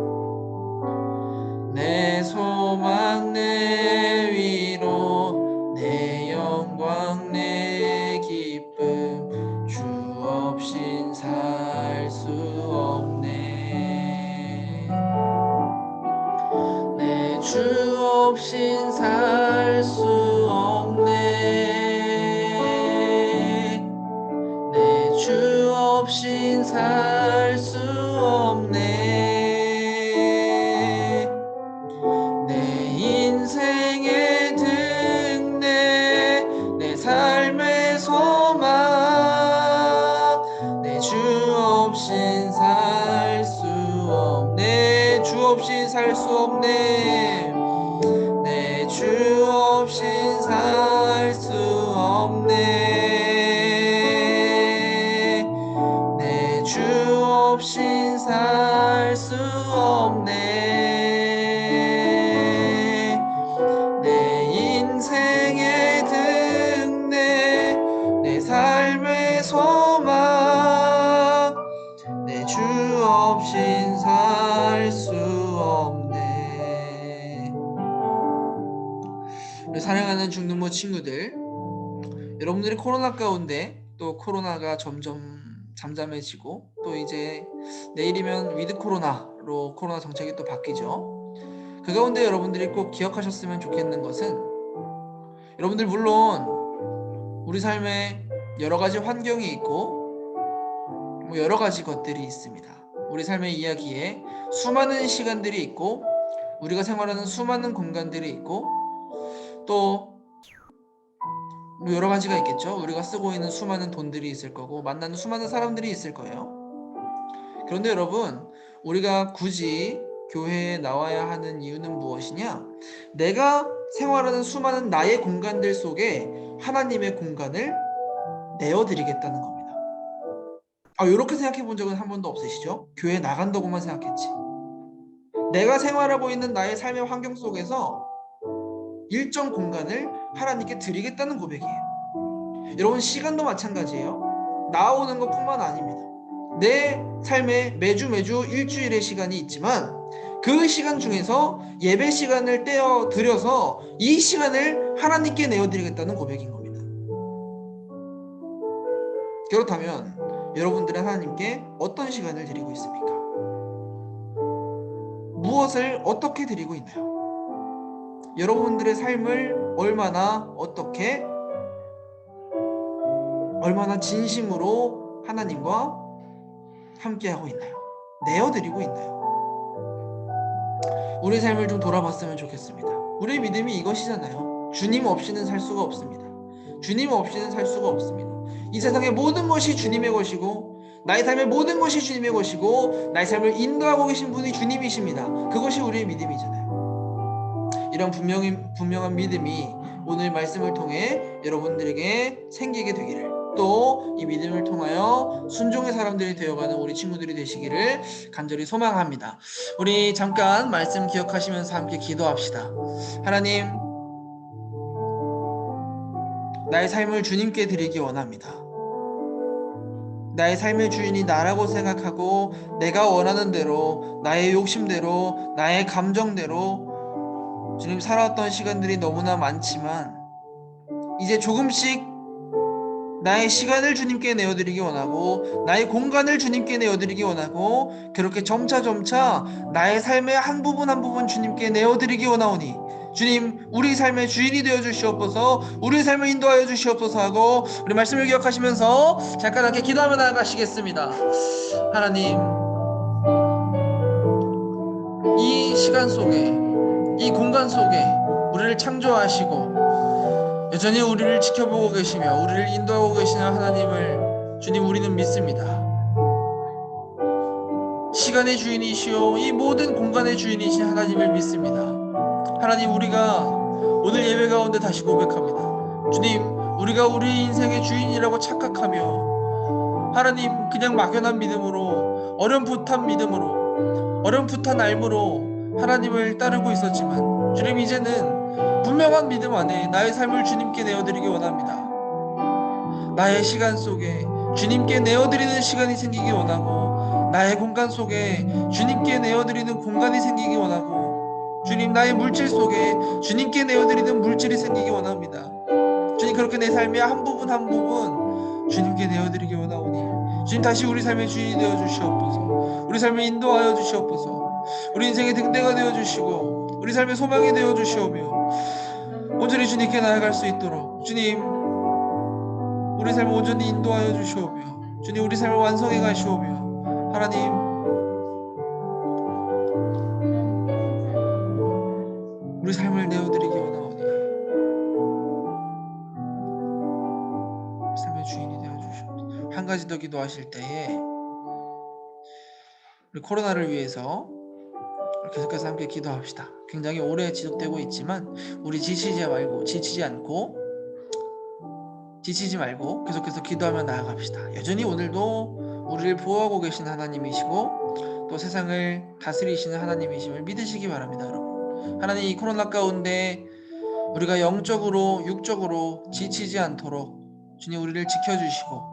내 소망 내 위로, 내 영광 내 기쁨, 주 없인 살 수 없네. 내 주 없인 살 수 없네. 내 주 없인 살 수 없네. 내 인생의 등대 내 삶의 소망 내 주 없인 살 수 없네. 주 없인 살 수 없네. 내 주 없인 살 수 없네. 내 주 없인 살 수 없네. 내 인생의 등대 내 삶의 소망 내 주 없인 살 수 없네. 우리 사랑하는 중등부 친구들, 여러분들이 코로나 가운데 또 코로나가 점점 잠잠해지고 또 이제 내일이면 위드 코로나로 코로나 정책이 또 바뀌죠. 그 가운데 여러분들이 꼭 기억하셨으면 좋겠는 것은, 여러분들 물론 우리 삶에 여러 가지 환경이 있고 뭐 여러 가지 것들이 있습니다. 우리 삶의 이야기에 수많은 시간들이 있고 우리가 생활하는 수많은 공간들이 있고 또 뭐 여러 가지가 있겠죠. 우리가 쓰고 있는 수많은 돈들이 있을 거고 만나는 수많은 사람들이 있을 거예요. 그런데 여러분, 우리가 굳이 교회에 나와야 하는 이유는 무엇이냐? 내가 생활하는 수많은 나의 공간들 속에 하나님의 공간을 내어드리겠다는 겁니다. 이렇게 생각해 본 적은 한 번도 없으시죠? 교회 나간다고만 생각했지. 내가 생활하고 있는 나의 삶의 환경 속에서 일정 공간을 하나님께 드리겠다는 고백이에요. 여러분, 시간도 마찬가지예요. 나오는 것뿐만 아닙니다. 내 삶에 매주 일주일의 시간이 있지만 그 시간 중에서 예배 시간을 떼어 드려서 이 시간을 하나님께 내어드리겠다는 고백인 겁니다. 그렇다면 여러분들은 하나님께 어떤 시간을 드리고 있습니까? 무엇을 어떻게 드리고 있나요? 여러분들의 삶을 얼마나 진심으로 하나님과 함께하고 있나요? 내어드리고 있나요? 우리 삶을 좀 돌아봤으면 좋겠습니다. 우리의 믿음이 이것이잖아요. 주님 없이는 살 수가 없습니다. 주님 없이는 살 수가 없습니다. 이 세상의 모든 것이 주님의 것이고 나의 삶의 모든 것이 주님의 것이고 나의 삶을 인도하고 계신 분이 주님이십니다. 그것이 우리의 믿음이잖아요. 이런 분명한 믿음이 오늘 말씀을 통해 여러분들에게 생기게 되기를, 또 이 믿음을 통하여 순종의 사람들이 되어가는 우리 친구들이 되시기를 간절히 소망합니다. 우리 잠깐 말씀 기억하시면서 함께 기도합시다. 하나님, 나의 삶을 주님께 드리기 원합니다. 나의 삶의 주인이 나라고 생각하고 내가 원하는 대로, 나의 욕심대로, 나의 감정대로 주님 살아왔던 시간들이 너무나 많지만 이제 조금씩 나의 시간을 주님께 내어드리기 원하고 나의 공간을 주님께 내어드리기 원하고 그렇게 점차 나의 삶의 한 부분 한 부분 주님께 내어드리기 원하오니 주님, 우리 삶의 주인이 되어 주시옵소서, 우리 삶을 인도하여 주시옵소서 하고 우리 말씀을 기억하시면서 잠깐 함께 기도하며 나아가시겠습니다. 하나님, 이 시간 속에, 이 공간 속에 우리를 창조하시고 여전히 우리를 지켜보고 계시며 우리를 인도하고 계시는 하나님을 주님, 우리는 믿습니다. 시간의 주인이시오 이 모든 공간의 주인이신 하나님을 믿습니다. 하나님, 우리가 오늘 예배 가운데 다시 고백합니다. 주님, 우리가 우리 인생의 주인이라고 착각하며 하나님, 그냥 막연한 믿음으로, 어렴풋한 믿음으로, 어렴풋한 알므로 하나님을 따르고 있었지만 주님, 이제는 분명한 믿음 안에 나의 삶을 주님께 내어드리기 원합니다. 나의 시간 속에 주님께 내어드리는 시간이 생기기 원하고 나의 공간 속에 주님께 내어드리는 공간이 생기기 원하고 주님, 나의 물질 속에 주님께 내어드리는 물질이 생기기 원합니다. 주님, 그렇게 내 삶의 한 부분 한 부분 주님께 내어드리기 원하오니 주님, 다시 우리 삶의 주인이 되어 주시옵소서. 우리 삶을 인도하여 주시옵소서. 우리 인생의 등대가 되어 주시고 우리 삶의 소망이 되어 주시오며 온전히 주님께 나아갈 수 있도록 주님, 우리 삶을 온전히 인도하여 주시오며 주님, 우리 삶을 완성해 가시오며 하나님, 우리 삶을 내어드리기 원하오니 삶의 주인이 되어 주시옵소서. 한 가지 더 기도하실 때에 우리 코로나를 위해서 계속해서 함께 기도합시다. 굉장히 오래 지속되고 있지만 우리 지치지 말고 계속해서 기도하며 나아갑시다. 여전히 오늘도 우리를 보호하고 계신 하나님이시고 또 세상을 다스리시는 하나님이심을 믿으시기 바랍니다. 여러분, 하나님, 이 코로나 가운데 우리가 영적으로 육적으로 지치지 않도록 주님, 우리를 지켜주시고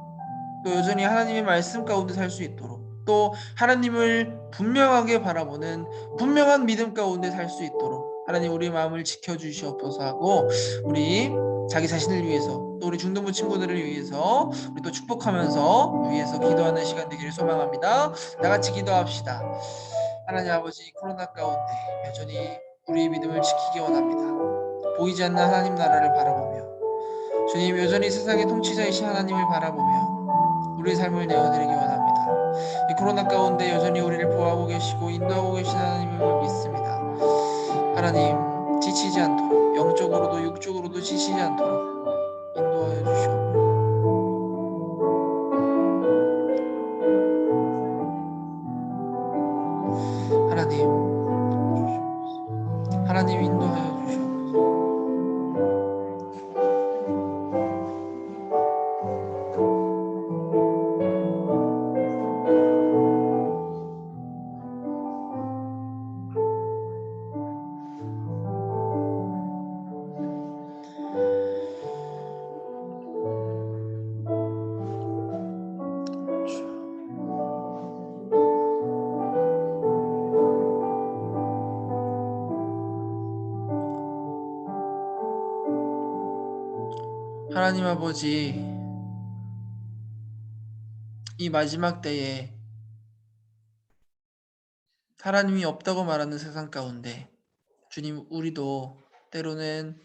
또 여전히 하나님의 말씀 가운데 살 수 있도록 또 하나님을 분명하게 바라보는 분명한 믿음 가운데 살 수 있도록 하나님, 우리 마음을 지켜주시옵소서 하고 우리 자기 자신을 위해서 또 우리 중동부 친구들을 위해서 우리 또 축복하면서 위해서 기도하는 시간 되기를 소망합니다. 다 같이 기도합시다. 하나님 아버지, 코로나 가운데 여전히 우리의 믿음을 지키기 원합니다. 보이지 않는 하나님 나라를 바라보며 주님, 여전히 세상의 통치자이신 하나님을 바라보며 우리의 삶을 내어드리기 원합니다. 이 코로나 가운데 여전히 우리를 보호하고 계시고 인도하고 계신 하나님을 믿습니다. 하나님, 지치지 않도록 영적으로도 육적으로도 지치지 않도록 인도하여 주시옵소서. 하나님 인도하여 주시옵소서. 하나님 아버지, 이 마지막 때에 하나님이 없다고 말하는 세상 가운데 주님, 우리도 때로는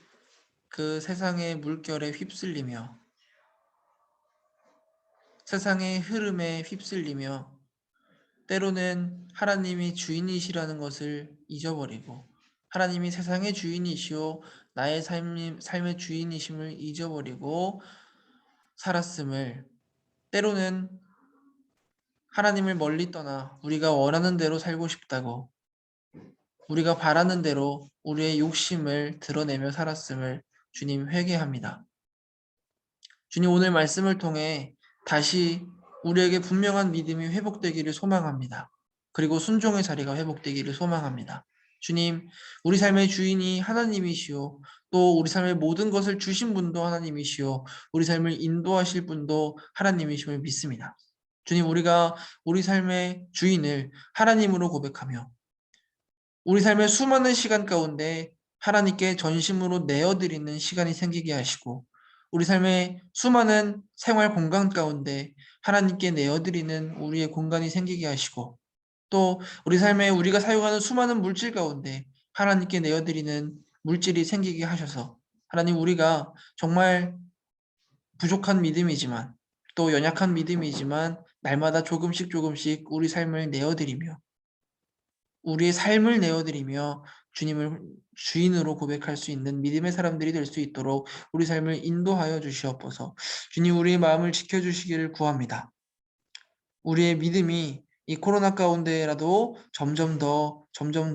그 세상의 물결에 휩쓸리며 세상의 흐름에 휩쓸리며 때로는 하나님이 주인이시라는 것을 잊어버리고 하나님이 세상의 주인이시오 나의 삶의 주인이심을 잊어버리고 살았음을 때로는 하나님을 멀리 떠나 우리가 원하는 대로 살고 싶다고 우리가 바라는 대로 우리의 욕심을 드러내며 살았음을 주님 회개합니다. 주님 오늘 말씀을 통해 다시 우리에게 분명한 믿음이 회복되기를 소망합니다. 그리고 순종의 자리가 회복되기를 소망합니다. 주님, 우리 삶의 주인이 하나님이시오. 또 우리 삶의 모든 것을 주신 분도 하나님이시오. 우리 삶을 인도하실 분도 하나님이심을 믿습니다. 주님, 우리가 우리 삶의 주인을 하나님으로 고백하며 우리 삶의 수많은 시간 가운데 하나님께 전심으로 내어드리는 시간이 생기게 하시고 우리 삶의 수많은 생활 공간 가운데 하나님께 내어드리는 우리의 공간이 생기게 하시고 또 우리 삶에 우리가 사용하는 수많은 물질 가운데 하나님께 내어드리는 물질이 생기게 하셔서 하나님 우리가 정말 부족한 믿음이지만 또 연약한 믿음이지만 날마다 조금씩 우리 삶을 내어드리며 우리의 삶을 내어드리며 주님을 주인으로 고백할 수 있는 믿음의 사람들이 될 수 있도록 우리 삶을 인도하여 주시옵소서. 주님 우리의 마음을 지켜주시기를 구합니다. 우리의 믿음이 이 코로나 가운데라도 점점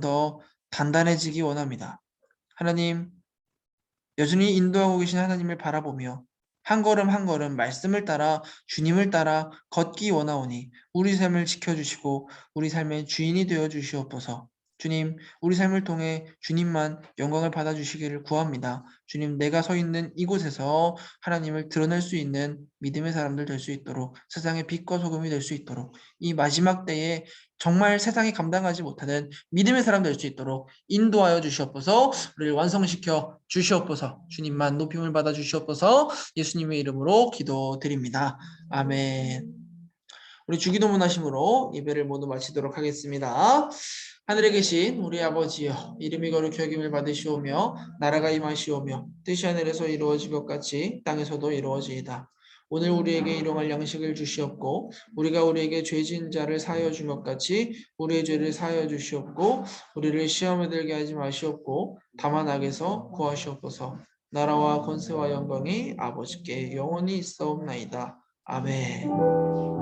더 단단해지기 원합니다. 하나님 여전히 인도하고 계신 하나님을 바라보며 한 걸음 한 걸음 말씀을 따라 주님을 따라 걷기 원하오니 우리 삶을 지켜주시고 우리 삶의 주인이 되어 주시옵소서. 주님, 우리 삶을 통해 주님만 영광을 받아주시기를 구합니다. 주님, 내가 서 있는 이곳에서 하나님을 드러낼 수 있는 믿음의 사람들 될 수 있도록 세상의 빛과 소금이 될 수 있도록 이 마지막 때에 정말 세상이 감당하지 못하는 믿음의 사람 될 수 있도록 인도하여 주시옵소서. 우리를 완성시켜 주시옵소서. 주님만 높임을 받아 주시옵소서. 예수님의 이름으로 기도드립니다. 아멘. 우리 주기도문 하심으로 예배를 모두 마치도록 하겠습니다. 하늘에 계신 우리 아버지여, 이름이 거룩히 여김을 받으시오며 나라가 임하시오며 뜻이 하늘에서 이루어진 것 같이 땅에서도 이루어지이다. 오늘 우리에게 일용할 양식을 주시옵고 우리가 우리에게 죄진 자를 사하여 준 것 같이 우리의 죄를 사하여 주시옵고 우리를 시험에 들게 하지 마시옵고 다만 악에서 구하시옵소서. 나라와 권세와 영광이 아버지께 영원히 있사옵나이다. 아멘.